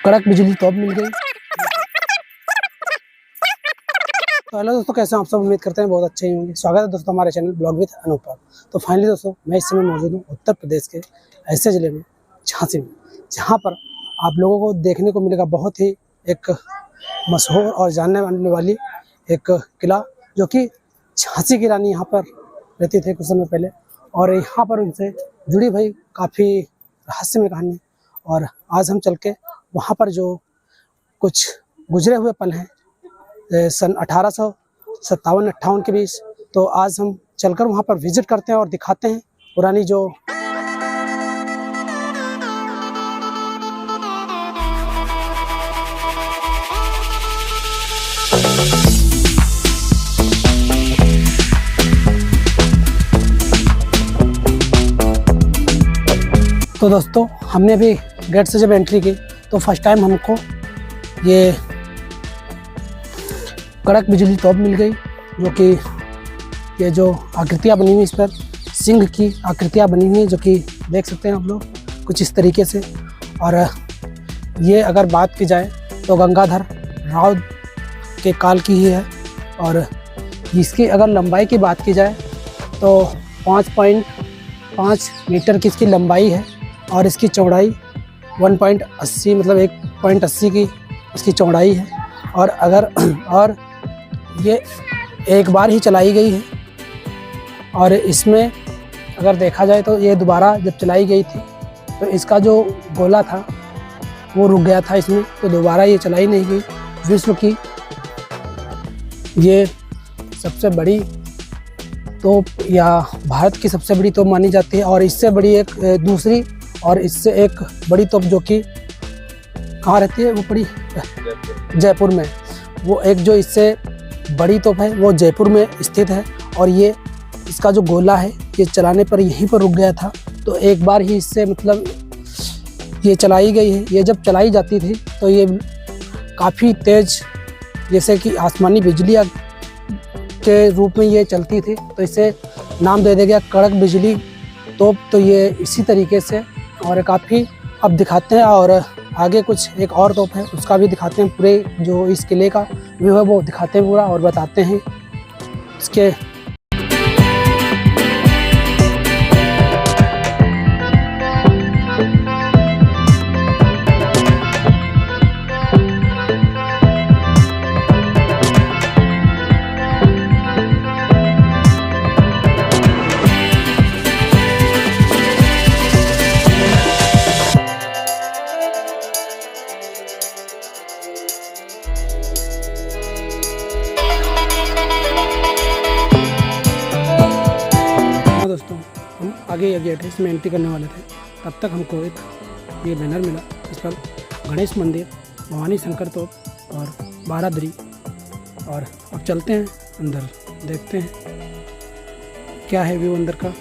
कड़क बिजली तोप मिल गई। तो हेलो दोस्तों, कैसे हैं आप सब? उम्मीद करते हैं बहुत अच्छे ही होंगे। स्वागत है दोस्तों हमारे चैनल ब्लॉग विद अनूप पर। तो फाइनली दोस्तों, मैं इस समय मौजूद हूँ उत्तर प्रदेश के ऐसे ज़िले में, झांसी में, जहाँ पर आप लोगों को देखने को मिलेगा बहुत ही एक मशहूर और जानने मानने वाली एक किला, जो कि झांसी की रानी यहाँ पर रहती थे कुछ समय पहले। और यहाँ पर उनसे जुड़ी भाई काफ़ी रहस्यमय कहानी। और आज हम चल के वहाँ पर जो कुछ गुजरे हुए पल हैं सन 1857-58 के बीच, तो आज हम चलकर वहाँ पर विजिट करते हैं और दिखाते हैं पुरानी जो तो दोस्तों, हमने भी गेट से जब एंट्री की तो फर्स्ट टाइम हमको ये कड़क बिजली तोप मिल गई, जो कि ये जो आकृतियाँ बनी हुई, इस पर सिंह की आकृतियाँ बनी हुई हैं, जो कि देख सकते हैं आप लोग कुछ इस तरीके से। और ये अगर बात की जाए तो गंगाधर राव के काल की ही है। और इसकी अगर लंबाई की बात की जाए तो 5.5 मीटर की इसकी लंबाई है और इसकी चौड़ाई 1.80 मतलब 1.80 की इसकी चौड़ाई है। और ये एक बार ही चलाई गई है। और इसमें अगर देखा जाए तो ये दोबारा जब चलाई गई थी तो इसका जो गोला था वो रुक गया था इसमें, तो दोबारा ये चलाई नहीं गई। विश्व की ये सबसे बड़ी तोप या भारत की सबसे बड़ी तोप मानी जाती है। और इससे बड़ी एक दूसरी और इससे एक बड़ी तोप जो कि कहाँ रहती है, वो बड़ी जयपुर में। वो एक जो इससे बड़ी तोप है वो जयपुर में स्थित है। और ये इसका जो गोला है ये चलाने पर यहीं पर रुक गया था, तो एक बार ही इससे मतलब ये चलाई गई है। ये जब चलाई जाती थी तो ये काफ़ी तेज़, जैसे कि आसमानी बिजली के रूप में ये चलती थी, तो इसे नाम दे दिया गया कड़क बिजली तोप। तो ये इसी तरीके से और काफ़ी अब दिखाते हैं। और आगे कुछ एक और तोप है, उसका भी दिखाते हैं। पूरे जो इस किले का व्यू है वो दिखाते हैं पूरा, और बताते हैं इसके दोस्तों, हम आगे ये गेट है, इसमें एंट्री करने वाले थे, तब तक हमको एक ये बैनर मिला, इस पर गणेश मंदिर, भवानी शंकर तोप और बारादरी। और अब चलते हैं अंदर, देखते हैं क्या है व्यू अंदर का।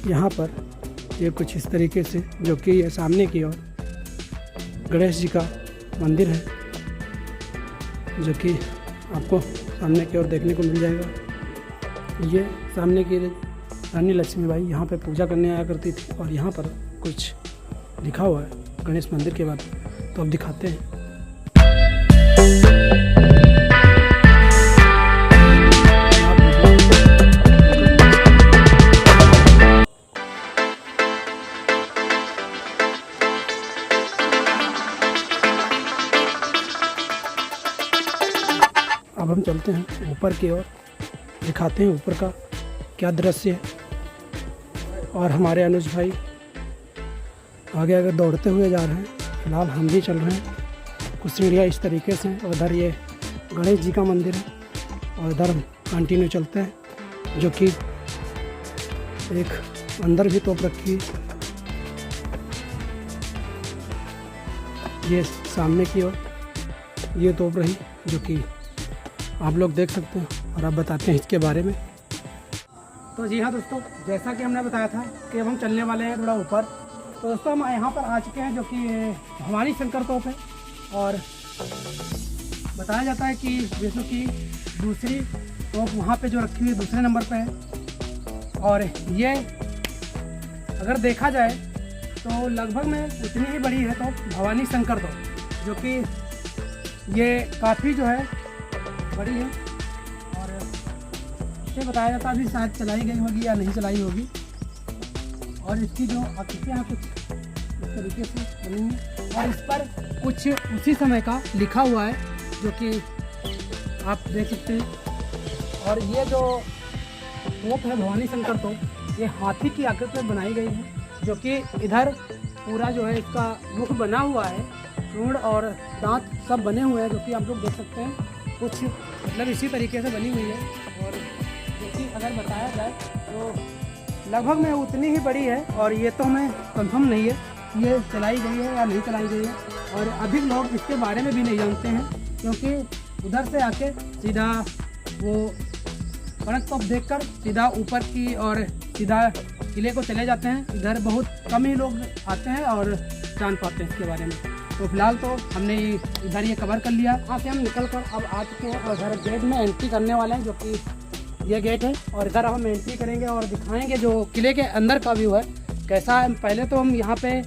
यहाँ पर ये कुछ इस तरीके से, जो कि ये सामने की ओर गणेश जी का मंदिर है, जो कि आपको सामने की ओर देखने को मिल जाएगा। ये सामने की रानी लक्ष्मीबाई यहाँ पे पूजा करने आया करती थी। और यहाँ पर कुछ लिखा हुआ है गणेश मंदिर के बाद, तो अब दिखाते हैं। अब हम चलते हैं ऊपर की ओर, दिखाते हैं ऊपर का क्या दृश्य है। और हमारे अनुज भाई आगे आगे दौड़ते हुए जा रहे हैं, फिलहाल हम भी चल रहे हैं। कुछ सीढ़ियाँ इस तरीके से, और उधर ये गणेश जी का मंदिर है। और इधर हम कंटिन्यू चलते हैं, जो कि एक अंदर भी तोप रखी है। ये सामने की ओर ये तोप रही, जो कि आप लोग देख सकते हैं। और अब बताते हैं इसके बारे में। तो जी हाँ दोस्तों, जैसा कि हमने बताया था कि अब हम चलने वाले हैं थोड़ा ऊपर। तो दोस्तों हम यहाँ पर आ चुके हैं, जो कि भवानी शंकर तोप है। और बताया जाता है कि विश्व की दूसरी तोप वहाँ पे जो रखी हुई है दूसरे नंबर पे है। और ये अगर देखा जाए तो लगभग में उतनी ही बड़ी है तो भवानी शंकर तोप, जो कि ये काफ़ी जो है बड़ी है। और इसे बताया जाता है अभी शायद चलाई गई होगी या नहीं चलाई होगी। और इसकी जो आकृतियाँ कुछ इस तरीके से बनी है और इस पर कुछ उसी समय का लिखा हुआ है, जो कि आप देख सकते हैं। और ये जो तोप है भवानी शंकर तोप, ये हाथी की आकृति में बनाई गई है, जो कि इधर पूरा जो है इसका मुख बना हुआ है, सूंड और दांत सब बने हुए हैं, जो कि आप लोग देख सकते हैं। कुछ मतलब इसी तरीके से बनी हुई है। और जो कि अगर बताया जाए तो लगभग में उतनी ही बड़ी है। और ये तो हमें कंफर्म नहीं है ये चलाई गई है या नहीं चलाई गई है। और अधिक लोग इसके बारे में भी नहीं जानते हैं, क्योंकि उधर से आके सीधा वो कड़क तोप देखकर सीधा ऊपर की और सीधा किले को चले जाते हैं। इधर बहुत कम ही लोग आते हैं और जान पाते हैं इसके बारे में। तो फिलहाल तो हमने इधर ये कवर कर लिया। वहाँ से हम निकल कर अब आ चुके हैं और इधर गेट में एंट्री करने वाले हैं, जो कि ये गेट है। और इधर हम एंट्री करेंगे और दिखाएंगे जो किले के अंदर का व्यू है कैसा है। पहले तो हम यहाँ पे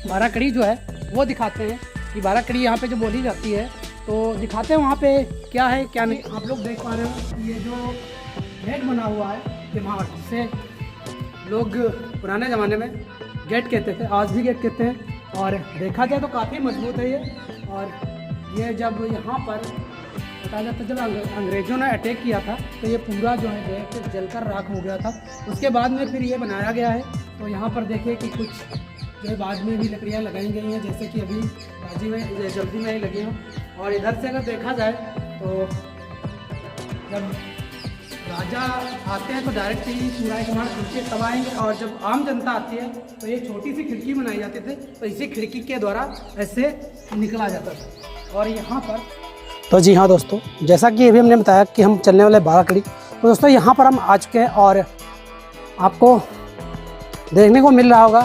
12 कड़ी जो है वो दिखाते हैं कि 12 कड़ी यहाँ पे जो बोली जाती है, तो दिखाते हैं वहाँ पे क्या है क्या नहीं। आप लोग देख पा रहे हो ये जो गेट बना हुआ है, जिसे लोग पुराने ज़माने में गेट कहते थे, आज भी गेट कहते हैं। और देखा जाए तो काफ़ी मजबूत है ये। और ये जब यहाँ पर बताया जाता है जब अंग्रेज़ों ने अटैक किया था तो ये पूरा जो है गेट जलकर राख हो गया था। उसके बाद में फिर ये बनाया गया है। तो यहाँ पर देखिए कि कुछ जो है बाद में भी लकड़ियाँ लगाई गई हैं, जैसे कि अभी बाजी में जल्दी में ही लगी हों। और इधर से अगर देखा जाए तो जब राजा आते हैं तो डायरेक्ट ही पूरा एक हमारा खिड़की तब आएंगे। और जब आम जनता आती है तो एक छोटी सी खिड़की बनाई जाती थी, तो इसी खिड़की के द्वारा ऐसे निकला जाता था। और यहाँ पर तो जी हाँ दोस्तों, जैसा कि अभी हमने बताया कि हम चलने वाले 12 कड़ी, तो दोस्तों यहाँ पर हम आ चुके हैं। और आपको देखने को मिल रहा होगा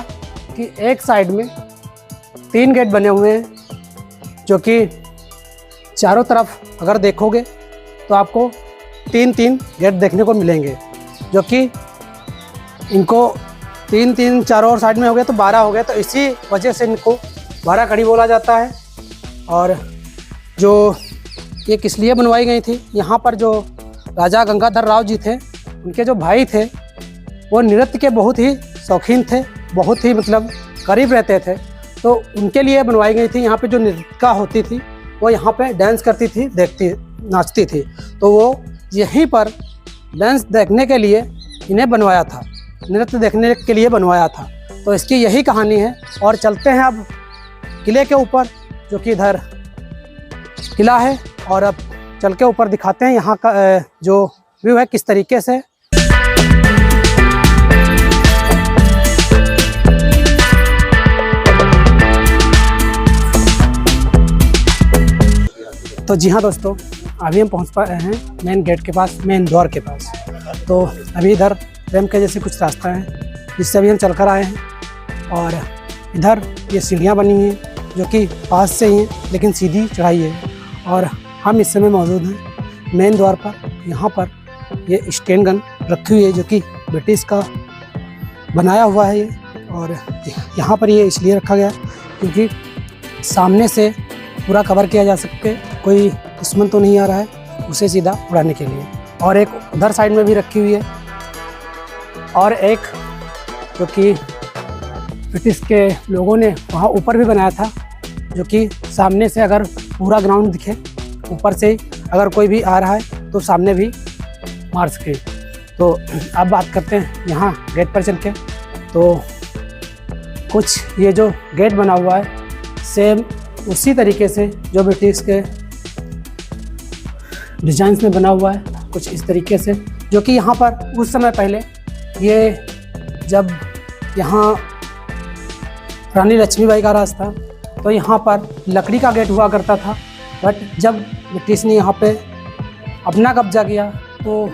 कि एक साइड में 3 गेट बने हुए हैं, जो कि चारों तरफ अगर देखोगे तो आपको 3-3 गेट देखने को मिलेंगे, जो कि इनको 3-3 चारों और साइड में हो गए तो 12 हो गए। तो इसी वजह से इनको 12 कड़ी बोला जाता है। और जो ये किस लिए बनवाई गई थी, यहाँ पर जो राजा गंगाधर राव जी थे, उनके जो भाई थे वो नृत्य के बहुत ही शौकीन थे, बहुत ही मतलब करीब रहते थे। तो उनके लिए बनवाई गई थी। यहाँ पे जो नृत्यिका होती थी वो यहाँ पे डांस करती थी, नाचती थी। तो वो यहीं पर डांस देखने के लिए इन्हें बनवाया था, नृत्य देखने के लिए बनवाया था। तो इसकी यही कहानी है। और चलते हैं अब किले के ऊपर, जो कि इधर किला है। और अब चल के ऊपर दिखाते हैं यहाँ का जो व्यू है किस तरीके से। तो जी हाँ दोस्तों, अभी हम पहुँच पाए हैं मेन गेट के पास, मेन द्वार के पास। तो अभी इधर रैंप के जैसे कुछ रास्ता है जिससे अभी हम चल कर आए हैं। और इधर ये सीढ़ियाँ बनी हैं जो कि पास से ही हैं लेकिन सीधी चढ़ाई है। और हम इस समय मौजूद हैं मेन द्वार पर। यहाँ पर ये स्टैंड गन रखी हुई है, जो कि ब्रिटिश का बनाया हुआ है ये। और यहाँ पर ये इसलिए रखा गया क्योंकि सामने से पूरा कवर किया जा सके, कोई दुश्मन तो नहीं आ रहा है उसे सीधा उड़ाने के लिए। और एक उधर साइड में भी रखी हुई है। और एक जो कि ब्रिटिश के लोगों ने वहाँ ऊपर भी बनाया था, जो कि सामने से अगर पूरा ग्राउंड दिखे, ऊपर से अगर कोई भी आ रहा है तो सामने भी मार सके। तो अब बात करते हैं यहाँ गेट पर चल के। तो कुछ ये जो गेट बना हुआ है सेम उसी तरीके से जो ब्रिटिश के डिजाइन्स में बना हुआ है, कुछ इस तरीके से। जो कि यहाँ पर उस समय पहले ये जब यहाँ रानी लक्ष्मीबाई का राज था तो यहाँ पर लकड़ी का गेट हुआ करता था। बट जब ब्रिटिश ने यहाँ पे अपना कब्जा किया तो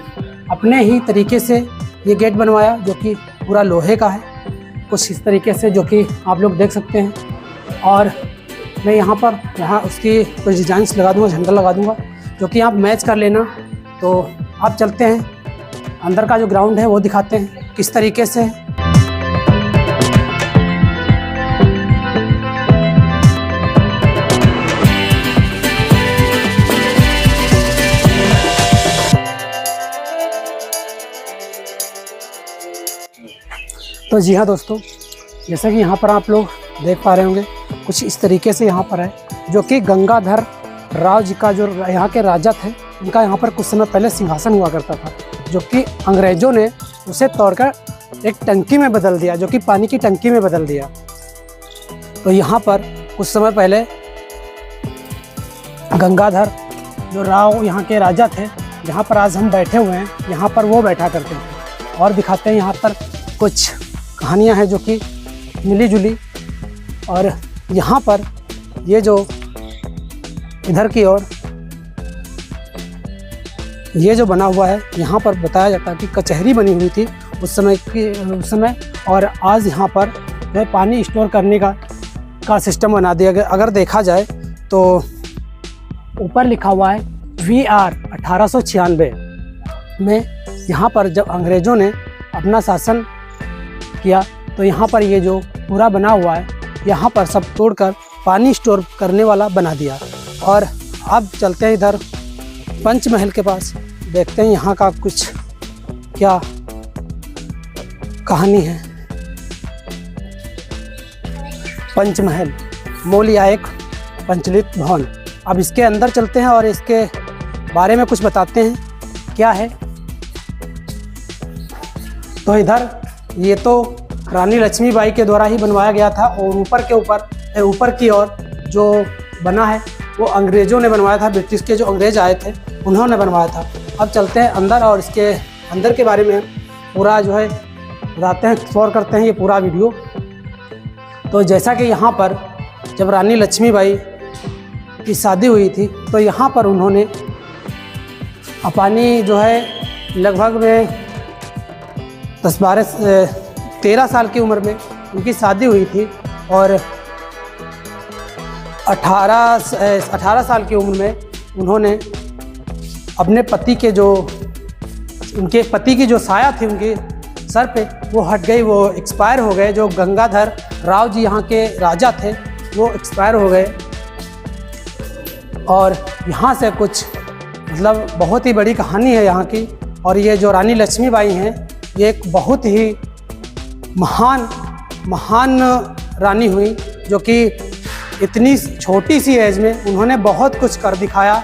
अपने ही तरीके से ये गेट बनवाया, जो कि पूरा लोहे का है, कुछ इस तरीके से, जो कि आप लोग देख सकते हैं। और मैं यहाँ उसकी कुछ डिजाइंस लगा दूँगा, झंडा लगा दूँगा, जो कि आप मैच कर लेना। तो आप चलते हैं अंदर का जो ग्राउंड है वो दिखाते हैं किस तरीके से है। तो जी हाँ दोस्तों, जैसा कि यहाँ पर आप लोग देख पा रहे होंगे, कुछ इस तरीके से यहाँ पर है, जो कि गंगाधर राव जी का जो यहाँ के राजा थे, उनका यहाँ पर कुछ समय पहले सिंहासन हुआ करता था, जो कि अंग्रेज़ों ने उसे तोड़कर एक टंकी में बदल दिया, जो कि पानी की टंकी में बदल दिया। तो यहाँ पर कुछ समय पहले गंगाधर जो राव यहाँ के राजा थे, जहाँ पर आज हम बैठे हुए हैं, यहाँ पर वो बैठा करते थे। और दिखाते हैं यहाँ पर कुछ कहानियाँ हैं जो कि मिली जुली। और यहाँ पर ये जो इधर की ओर ये जो बना हुआ है, यहाँ पर बताया जाता है कि कचहरी बनी हुई थी उस समय, और आज यहाँ पर जो पानी स्टोर करने का सिस्टम बना दिया गया। अगर देखा जाए तो ऊपर लिखा हुआ है VR 1896 में। यहाँ पर जब अंग्रेज़ों ने अपना शासन किया तो यहाँ पर ये जो पूरा बना हुआ है, यहाँ पर सब तोड़कर पानी स्टोर करने वाला बना दिया। और अब चलते हैं इधर पंचमहल के पास, देखते हैं यहाँ का कुछ क्या कहानी है। पंचमहल मोलिया एक पंचलित भवन। अब इसके अंदर चलते हैं और इसके बारे में कुछ बताते हैं क्या है। तो इधर ये तो रानी लक्ष्मीबाई के द्वारा ही बनवाया गया था, और ऊपर की ओर जो बना है वो अंग्रेज़ों ने बनवाया था। ब्रिटिश के जो अंग्रेज़ आए थे उन्होंने बनवाया था। अब चलते हैं अंदर और इसके अंदर के बारे में पूरा जो है बताते हैं, एक्सप्लोर करते हैं ये पूरा वीडियो। तो जैसा कि यहाँ पर जब रानी लक्ष्मीबाई की शादी हुई थी तो यहाँ पर उन्होंने अपनी जो है लगभग में 13 साल की उम्र में उनकी शादी हुई थी, और 18 साल की उम्र में उन्होंने अपने पति के उनके पति की जो साया थी उनके सर पे वो हट गई, वो एक्सपायर हो गए। जो गंगाधर राव जी यहाँ के राजा थे वो एक्सपायर हो गए। और यहाँ से कुछ मतलब बहुत ही बड़ी कहानी है यहाँ की। और ये जो रानी लक्ष्मीबाई हैं, ये एक बहुत ही महान रानी हुई, जो कि इतनी छोटी सी एज में उन्होंने बहुत कुछ कर दिखाया।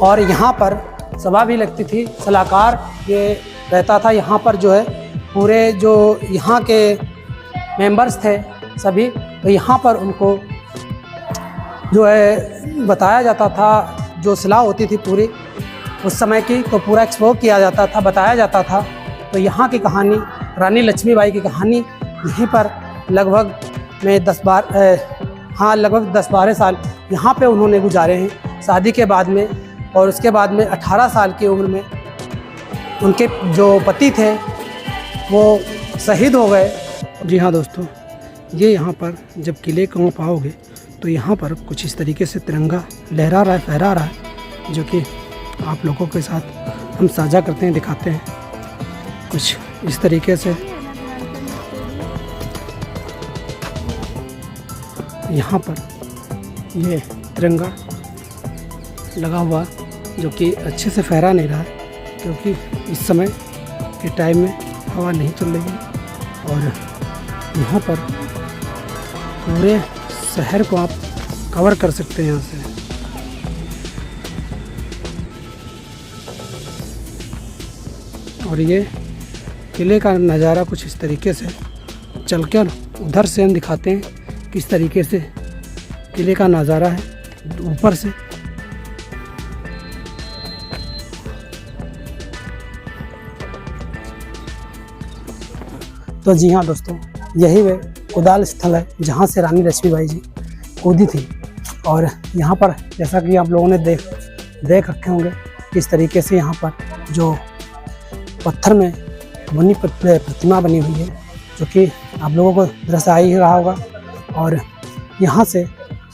और यहाँ पर सभा भी लगती थी, सलाहकार ये रहता था यहाँ पर, जो है पूरे जो यहाँ के मेंबर्स थे सभी, तो यहाँ पर उनको जो है बताया जाता था, जो सलाह होती थी पूरी उस समय की, तो पूरा एक्सप्लोर किया जाता था, बताया जाता था। तो यहाँ की कहानी, रानी लक्ष्मीबाई की कहानी यहीं पर लगभग में 10-12 साल यहाँ पे उन्होंने गुजारे हैं शादी के बाद में। और उसके बाद में 18 साल की उम्र में उनके जो पति थे वो शहीद हो गए। जी हाँ दोस्तों, ये यहाँ पर जब किले को पाओगे तो यहाँ पर कुछ इस तरीके से तिरंगा लहरा रहा है, फहरा रहा है, जो कि आप लोगों के साथ हम साझा करते हैं, दिखाते हैं कुछ इस तरीके से। यहाँ पर ये तिरंगा लगा हुआ, जो कि अच्छे से फहरा नहीं रहा है, क्योंकि इस समय के टाइम में हवा नहीं चल रही है। और यहाँ पर पूरे शहर को आप कवर कर सकते हैं यहाँ से। और ये किले का नज़ारा कुछ इस तरीके से, चलकर उधर से हम दिखाते हैं किस तरीके से किले का नज़ारा है ऊपर से। तो जी हाँ दोस्तों, यही वे कुदाल स्थल है जहाँ से रानी लक्ष्मीबाई जी कूदी थी। और यहाँ पर जैसा कि आप लोगों ने देख रखे होंगे किस तरीके से यहाँ पर जो पत्थर में बनी प्रतिमा बनी हुई है, जो कि आप लोगों को दृश्य आ ही रहा होगा। और यहाँ से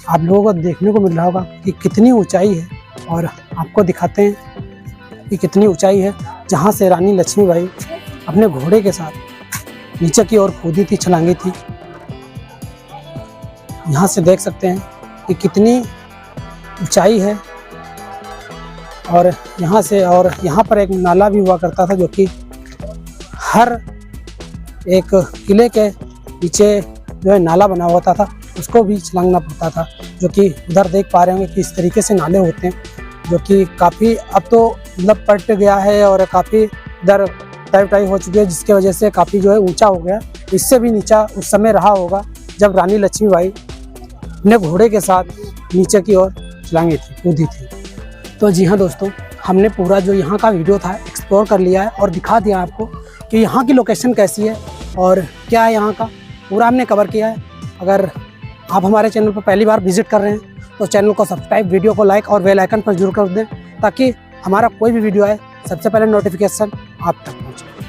आप लोगों को देखने को मिल रहा होगा कि कितनी ऊंचाई है। और आपको दिखाते हैं कि कितनी ऊंचाई है, जहाँ से रानी लक्ष्मीबाई अपने घोड़े के साथ नीचे की ओर कूदी थी, छलांगी थी। यहाँ से देख सकते हैं कि कितनी ऊंचाई है। और यहाँ से, और यहाँ पर एक नाला भी हुआ करता था, जो कि हर एक किले के नीचे जो है नाला बना होता था, उसको भी छलांगना पड़ता था। जो कि उधर देख पा रहे होंगे कि इस तरीके से नाले होते हैं, जो कि काफ़ी अब तो मतलब पट गया है और काफ़ी इधर टाई हो चुकी है, जिसके वजह से काफ़ी जो है ऊंचा हो गया। इससे भी नीचा उस समय रहा होगा जब रानी लक्ष्मीबाई अपने घोड़े के साथ नीचे की ओर छलांगी थी, कूदी थी। तो जी हाँ दोस्तों, हमने पूरा जो यहाँ का वीडियो था एक्सप्लोर कर लिया है और दिखा दिया आपको कि यहाँ की लोकेशन कैसी है और क्या है यहाँ का, पूरा हमने कवर किया है। अगर आप हमारे चैनल पर पहली बार विजिट कर रहे हैं तो चैनल को सब्सक्राइब, वीडियो को लाइक और बेल आइकन पर जरूर कर दें, ताकि हमारा कोई भी वीडियो आए सबसे पहले नोटिफिकेशन आप तक पहुँचे।